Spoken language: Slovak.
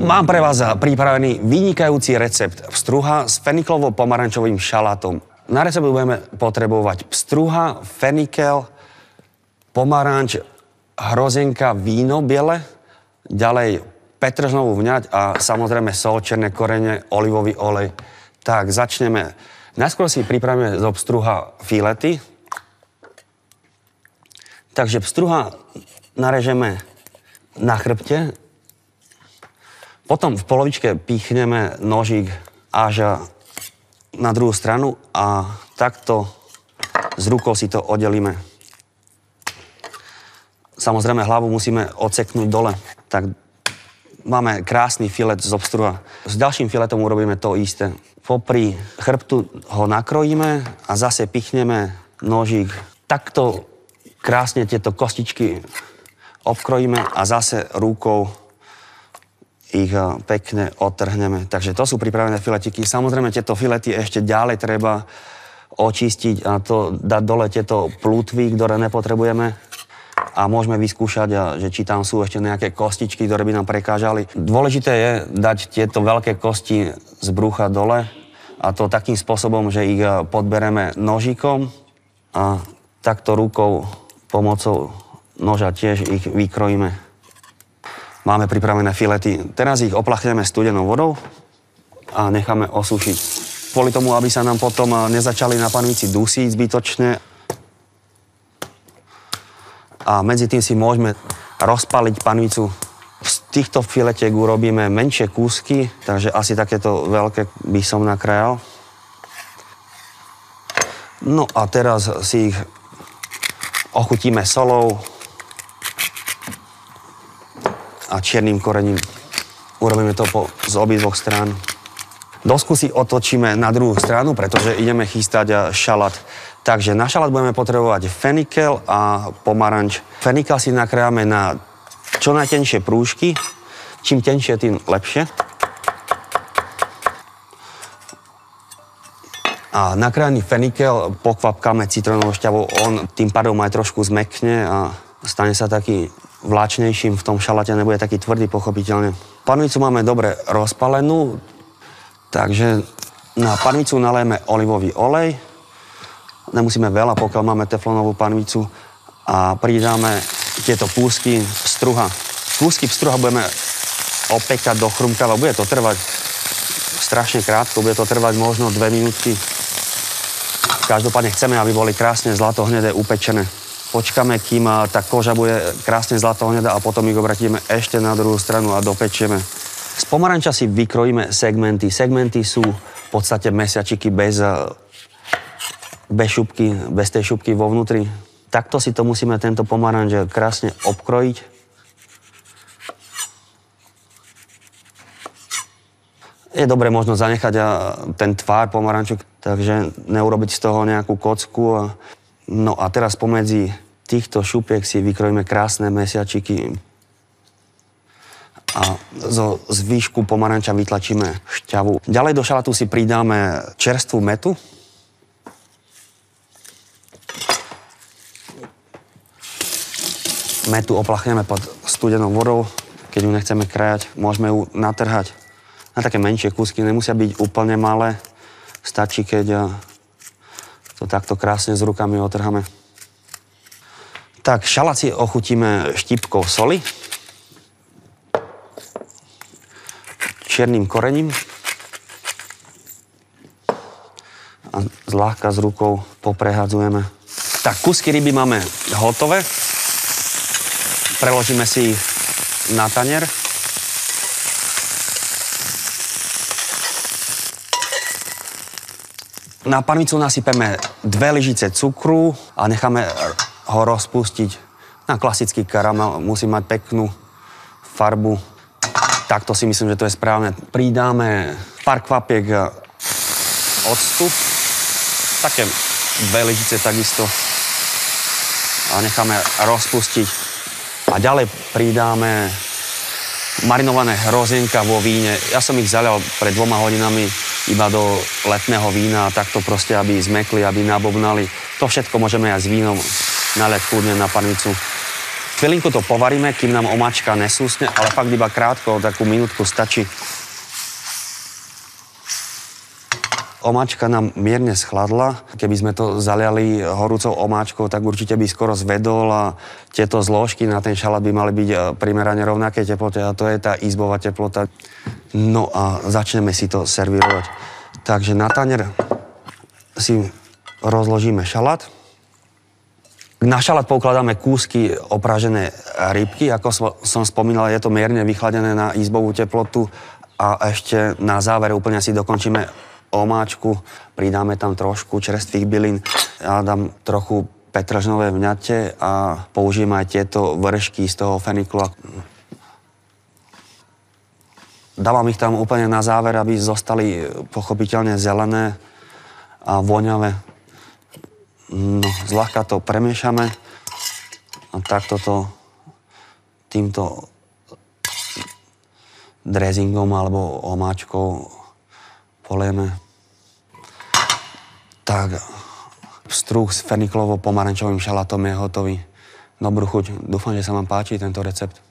Mám pre vás pripravený vynikajúci recept pstruha s feniklovo-pomarančovým šalátom. Na recept budeme potrebovať pstruha, fenikel, pomaranč, hrozienka, víno biele, ďalej petržnovú vňať a samozrejme sol, černé korene, olivový olej. Tak, začneme. Najskôr si pripravíme zo pstruha filety. Takže pstruha narežeme na chrbte. Potom v polovičke pichneme nožík až na druhú stranu a takto s rukou si to oddelíme. Samozrejme hlavu musíme odseknúť dole. Tak máme krásny filet zo pstruha. S ďalším filetom urobíme to isté. Popri chrbtu ho nakrojíme a zase pichneme nožík. Takto krásne tieto kostičky obkrojíme a zase rukou ich pekne odtrhneme. Takže to sú pripravené filetiky. Samozrejme, tieto filety ešte ďalej treba očistiť a to dať dole tieto plutvy, ktoré nepotrebujeme. A môžeme vyskúšať, že či tam sú ešte nejaké kostičky, ktoré by nám prekážali. Dôležité je dať tieto veľké kosti z brucha dole a to takým spôsobom, že ich podbereme nožíkom a takto rukou pomocou noža tiež ich vykrojíme. Máme pripravené filety. Teraz ich oplachneme studenou vodou a necháme osúšiť. Kvôli tomu, aby sa nám potom nezačali na panvici dusiť zbytočne. A medzi tým si môžeme rozpaliť panvicu. Z týchto filetiek urobíme menšie kúsky, takže asi takéto veľké by som nakrájal. No a teraz si ich ochutíme solou a čiernym korením. Urobíme to z obidvoch strán. Dosku si otočíme na druhú stranu, pretože ideme chystať šalát. Takže na šalát budeme potrebovať fenikel a pomaranč. Fenikel si nakrájame na čo najtenšie prúžky. Čím tenšie, tým lepšie. A nakrájaný fenikel pokvapkáme citrónovou šťavou. On tým pádom aj trošku zmekne a stane sa taký vláčnejším v tom šaláte, nebude taký tvrdý, pochopiteľne. Panvicu máme dobre rozpalenú, takže na panvicu nalejeme olivový olej. Nemusíme veľa, pokiaľ máme teflónovú panvicu. A pridáme tieto kúsky pstruha. Kúsky pstruha budeme opekať do chrumkava. Bude to trvať strašne krátko, bude to trvať možno 2 minútky. Každopádne chceme, aby boli krásne zlatohnedé upečené. Počkáme, kým tá koža bude krásne zlatohnedá a potom ich obratíme ešte na druhú stranu a dopečieme. Z pomaranča si vykrojíme segmenty. Segmenty sú v podstate mesiačiky bez šupky, bez tej šupky vo vnútri. Takto si to musíme tento pomaranč krásne obkrojiť. Je dobre možno zanechať ten tvár pomaranču, takže neurobiť z toho nejakú kocku. No a teraz pomedzi týchto šupiek si vykrojíme krásne mesiačiky a zo zvyšku pomaranča vytlačíme šťavu. Ďalej do šalátu si pridáme čerstvú mätu. Mätu oplachneme pod studenou vodou. Keď ju nechceme krájať, môžeme ju natrhať na také menšie kúsky. Nemusia byť úplne malé. Stačí, keď to takto krásne s rukami otrháme. Tak, šalát si ochutíme štipkou soli, čiernym korením a zľahka s rukou poprehadzujeme. Tak, kúsky ryby máme hotové. Preložíme si ich na tanier. Na panvicu nasypeme 2 lyžice cukru a necháme ho rozpustiť na klasický karamel. Musí mať peknú farbu. Takto si myslím, že to je správne. Pridáme pár kvapiek octu. Také 2 lyžice takisto. A necháme rozpustiť. A ďalej pridáme marinované hrozienka vo víne. Ja som ich zalial pred 2 hodinami iba do letného vína, takto proste, aby zmekli, aby nabobnali. To všetko môžeme aj s vínom naliať kľudne na panvicu. Chvíľinku to povaríme, kým nám omáčka nesúsne, ale fakt iba krátko, takú minútku stačí. Omáčka nám mierne schladla. Keby sme to zaliali horúcou omáčkou, tak určite by skoro zvedol a tieto zložky na ten šalát by mali byť primerane rovnaké teplote a to je tá izbová teplota. No a začneme si to servírovať. Takže na tanier si rozložíme šalát. Na šalát poukladáme kúsky oprážené rybky. Ako som spomínal, je to mierne vychladené na izbovú teplotu a ešte na záver úplne si dokončíme omáčku, pridáme tam trošku čerstvých bylín. Ja dám trochu petržnové vňate a použijem aj tieto vršky z toho feniklu. Dávam ich tam úplne na záver, aby zostali pochopiteľne zelené a voňavé. No, zľahka to premiešame a takto to týmto dressingom alebo omáčkou polieme. Tak, strúh s feniklovo-pomarančovým šalátom je hotový. Dobrú chuť. Dúfam, že sa vám páči tento recept.